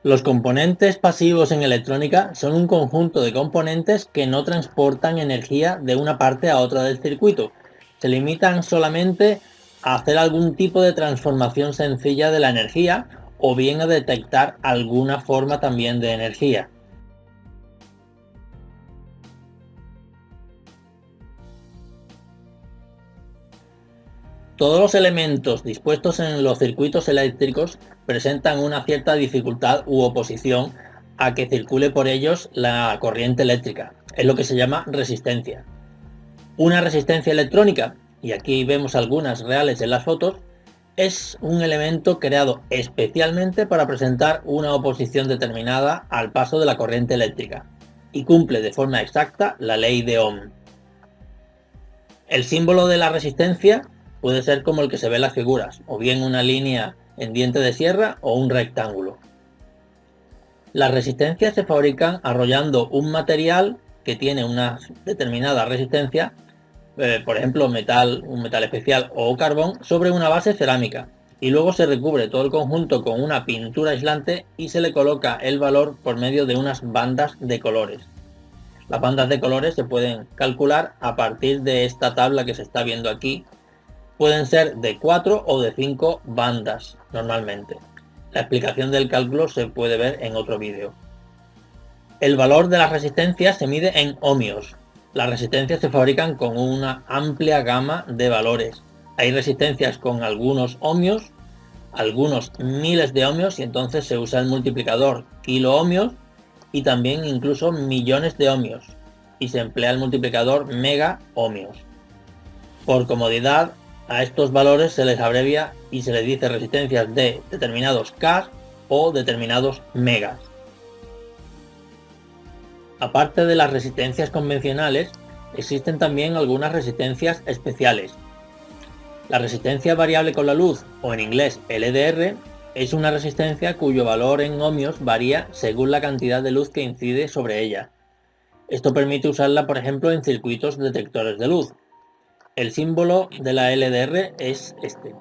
Los componentes pasivos en electrónica son un conjunto de componentes que no transportan energía de una parte a otra del circuito. Se limitan solamente a hacer algún tipo de transformación sencilla de la energía o bien a detectar alguna forma también de energía. Todos los elementos dispuestos en los circuitos eléctricos presentan una cierta dificultad u oposición a que circule por ellos la corriente eléctrica. Es lo que se llama resistencia. Una resistencia electrónica, y aquí vemos algunas reales en las fotos, es un elemento creado especialmente para presentar una oposición determinada al paso de la corriente eléctrica y cumple de forma exacta la ley de Ohm. El símbolo de la resistencia puede ser como el que se ve en las figuras, o bien una línea en diente de sierra o un rectángulo. Las resistencias se fabrican arrollando un material que tiene una determinada resistencia, por ejemplo un metal especial o carbón, sobre una base cerámica, y luego se recubre todo el conjunto con una pintura aislante y se le coloca el valor por medio de unas bandas de colores. Las bandas de colores se pueden calcular a partir de esta tabla que se está viendo aquí. Pueden ser de 4 o de 5 bandas normalmente. La explicación del cálculo se puede ver en otro vídeo. El valor de las resistencias se mide en ohmios. Las resistencias se fabrican con una amplia gama de valores. Hay resistencias con algunos ohmios, algunos miles de ohmios, y entonces se usa el multiplicador kiloohmios y también incluso millones de ohmios, y se emplea el multiplicador megaohmios. Por comodidad, a estos valores se les abrevia y se les dice resistencias de determinados K o determinados megas. Aparte de las resistencias convencionales, existen también algunas resistencias especiales. La resistencia variable con la luz, o en inglés LDR, es una resistencia cuyo valor en ohmios varía según la cantidad de luz que incide sobre ella. Esto permite usarla, por ejemplo, en circuitos detectores de luz. El símbolo de la LDR es este.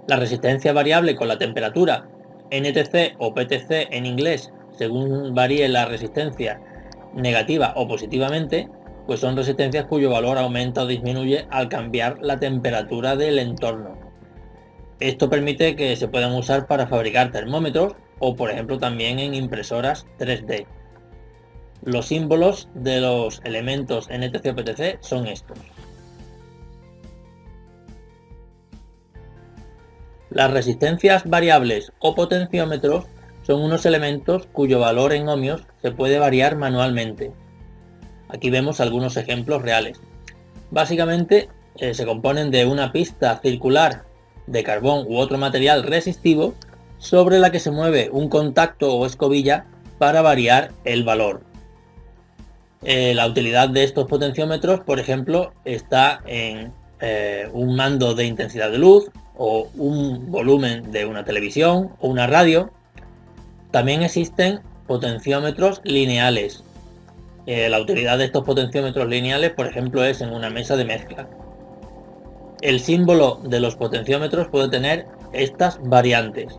La resistencia variable con la temperatura, NTC o PTC en inglés, según varíe la resistencia negativa o positivamente, pues son resistencias cuyo valor aumenta o disminuye al cambiar la temperatura del entorno. Esto permite que se puedan usar para fabricar termómetros o, por ejemplo, también en impresoras 3D. Los símbolos de los elementos NTC o PTC son estos. Las resistencias variables o potenciómetros son unos elementos cuyo valor en ohmios se puede variar manualmente. Aquí vemos algunos ejemplos reales. Básicamente se componen de una pista circular de carbón u otro material resistivo sobre la que se mueve un contacto o escobilla para variar el valor. La utilidad de estos potenciómetros, por ejemplo, está en un mando de intensidad de luz o un volumen de una televisión o una radio. También existen potenciómetros lineales. La utilidad de estos potenciómetros lineales, por ejemplo, es en una mesa de mezcla. El símbolo de los potenciómetros puede tener estas variantes.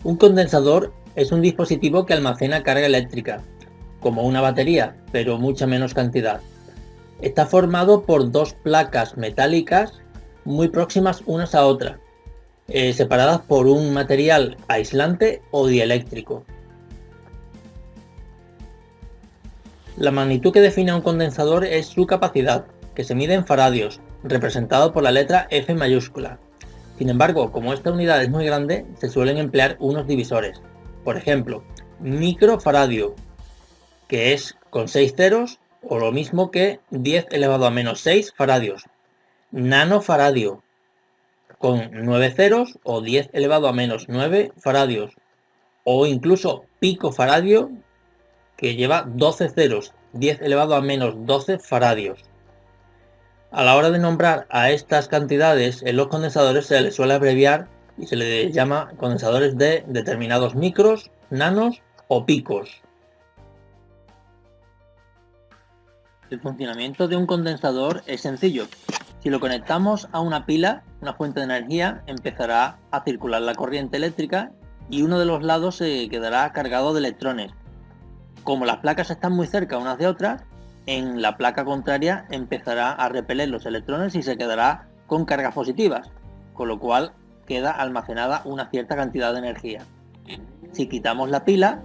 Un condensador es un dispositivo que almacena carga eléctrica, como una batería, pero mucha menos cantidad. Está formado por dos placas metálicas muy próximas unas a otras, separadas por un material aislante o dieléctrico. La magnitud que define a un condensador es su capacidad, que se mide en faradios, representado por la letra F mayúscula. Sin embargo, como esta unidad es muy grande, se suelen emplear unos divisores. Por ejemplo, microfaradio, que es con 6 ceros, o lo mismo que 10 elevado a menos 6 faradios. Nanofaradio, con 9 ceros, o 10 elevado a menos 9 faradios. O incluso picofaradio, que lleva 12 ceros, 10 elevado a menos 12 faradios. A la hora de nombrar a estas cantidades en los condensadores se les suele abreviar y se les llama condensadores de determinados micros, nanos o picos. El funcionamiento de un condensador es sencillo. Si lo conectamos a una pila, una fuente de energía, empezará a circular la corriente eléctrica y uno de los lados se quedará cargado de electrones. Como las placas están muy cerca unas de otras, en la placa contraria empezará a repeler los electrones y se quedará con cargas positivas, con lo cual queda almacenada una cierta cantidad de energía. Si quitamos la pila,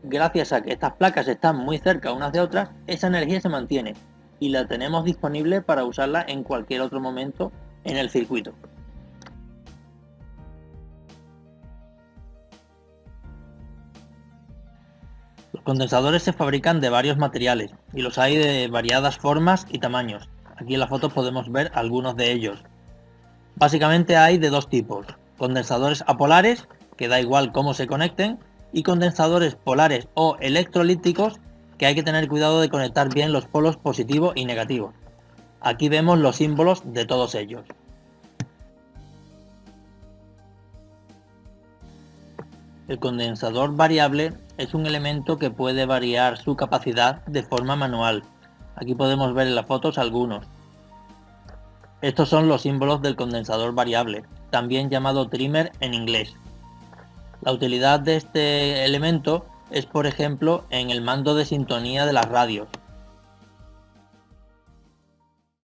gracias a que estas placas están muy cerca unas de otras, esa energía se mantiene y la tenemos disponible para usarla en cualquier otro momento en el circuito. Los condensadores se fabrican de varios materiales y los hay de variadas formas y tamaños. Aquí en la foto podemos ver algunos de ellos. Básicamente hay de dos tipos: condensadores apolares, que da igual cómo se conecten, y condensadores polares o electrolíticos, que hay que tener cuidado de conectar bien los polos positivo y negativo. Aquí vemos los símbolos de todos ellos. El condensador variable es un elemento que puede variar su capacidad de forma manual. Aquí podemos ver en las fotos algunos. Estos son los símbolos del condensador variable, también llamado trimmer en inglés. La utilidad de este elemento es, por ejemplo, en el mando de sintonía de las radios.